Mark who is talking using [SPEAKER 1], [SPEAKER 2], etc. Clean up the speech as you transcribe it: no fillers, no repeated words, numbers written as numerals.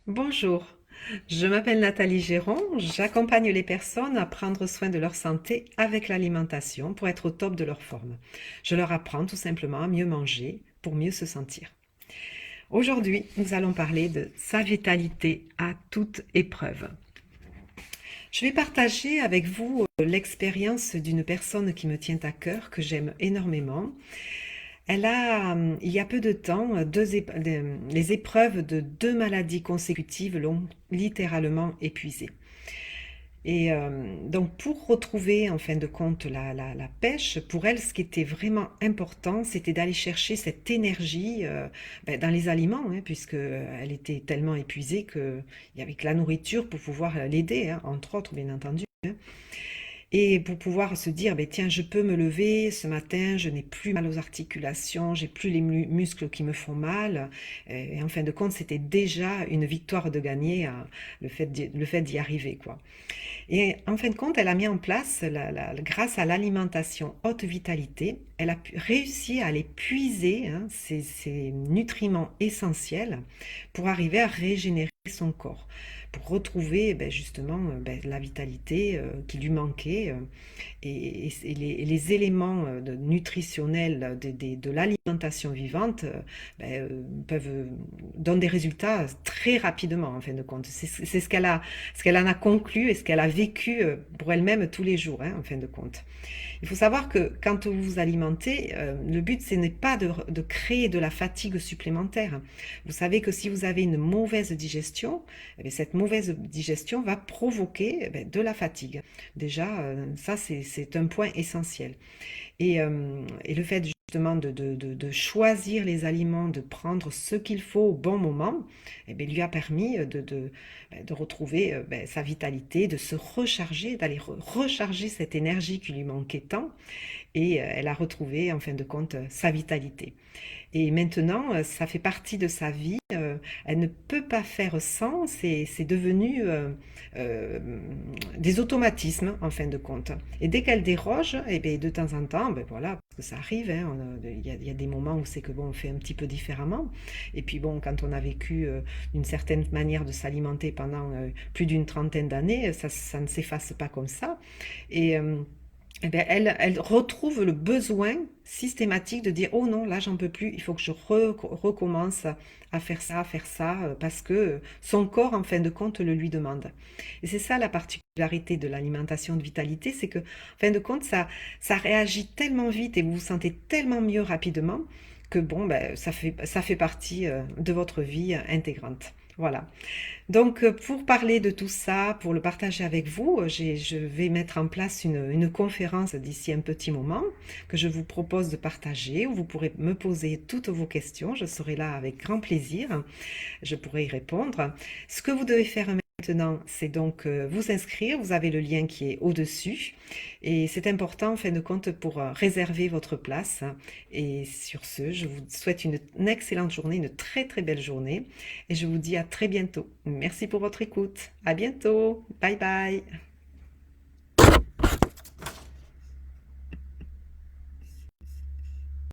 [SPEAKER 1] Bonjour, je m'appelle Nathalie Géron, j'accompagne les personnes à prendre soin de leur santé avec l'alimentation pour être au top de leur forme. Je leur apprends tout simplement à mieux manger pour mieux se sentir. Aujourd'hui, nous allons parler de sa vitalité à toute épreuve. Je vais partager avec vous l'expérience d'une personne qui me tient à cœur, que j'aime énormément. Il y a peu de temps, les épreuves de deux maladies consécutives l'ont littéralement épuisée. Donc, pour retrouver en fin de compte la pêche, pour elle, ce qui était vraiment important, c'était d'aller chercher cette énergie dans les aliments, hein, puisque elle était tellement épuisée qu'il y avait que la nourriture pour pouvoir l'aider, hein, entre autres, bien entendu. Et pour pouvoir se dire, ben, tiens, je peux me lever ce matin, je n'ai plus mal aux articulations, j'ai plus les muscles qui me font mal. Et en fin de compte, c'était déjà une victoire de gagner, le fait d'y arriver, quoi. Et en fin de compte, elle a mis en place, grâce à l'alimentation haute vitalité, elle a réussi à aller puiser, hein, ces nutriments essentiels pour arriver à régénérer son corps, pour retrouver justement la vitalité qui lui manquait et les éléments nutritionnels de l'alimentation vivante donnent des résultats très rapidement en fin de compte. C'est ce qu'elle en a conclu et ce qu'elle a vécu pour elle-même tous les jours, hein, en fin de compte. Il faut savoir que quand vous vous alimentez, le but, ce n'est pas de créer de la fatigue supplémentaire. Vous savez que si vous avez une mauvaise digestion, cette mauvaise digestion va provoquer de la fatigue. Déjà, ça, c'est un point essentiel. Et le fait justement de choisir les aliments, de prendre ce qu'il faut au bon moment, lui a permis de retrouver sa vitalité, de se recharger, d'aller recharger cette énergie qui lui manquait tant. Et elle a retrouvé, en fin de compte, sa vitalité. Et maintenant, ça fait partie de sa vie. Elle ne peut pas faire sans. C'est devenu des automatismes, en fin de compte. Et dès qu'elle déroge, et bien, de temps en temps, ben voilà, parce que ça arrive, hein, il y a des moments où c'est que bon, on fait un petit peu différemment. Et puis bon, quand on a vécu une certaine manière de s'alimenter pendant plus d'une trentaine d'années, ça ne s'efface pas comme ça. Et eh bien, elle retrouve le besoin systématique de dire, oh non, là j'en peux plus, il faut que je recommence à faire ça, parce que son corps, en fin de compte, le lui demande. Et c'est ça la particularité de l'alimentation de vitalité, c'est que, en fin de compte, ça réagit tellement vite et vous vous sentez tellement mieux rapidement que bon, ben, ça fait partie de votre vie intégrante. Voilà. Donc, pour parler de tout ça, pour le partager avec vous, je vais mettre en place une conférence d'ici un petit moment que je vous propose de partager, où vous pourrez me poser toutes vos questions. Je serai là avec grand plaisir. Je pourrai y répondre. Ce que vous devez faire maintenant, c'est donc vous inscrire. Vous avez le lien qui est au-dessus. Et c'est important, en fin de compte, pour réserver votre place. Et sur ce, je vous souhaite une excellente journée, une très très belle journée. Et je vous dis à très bientôt. Merci pour votre écoute. À bientôt. Bye bye.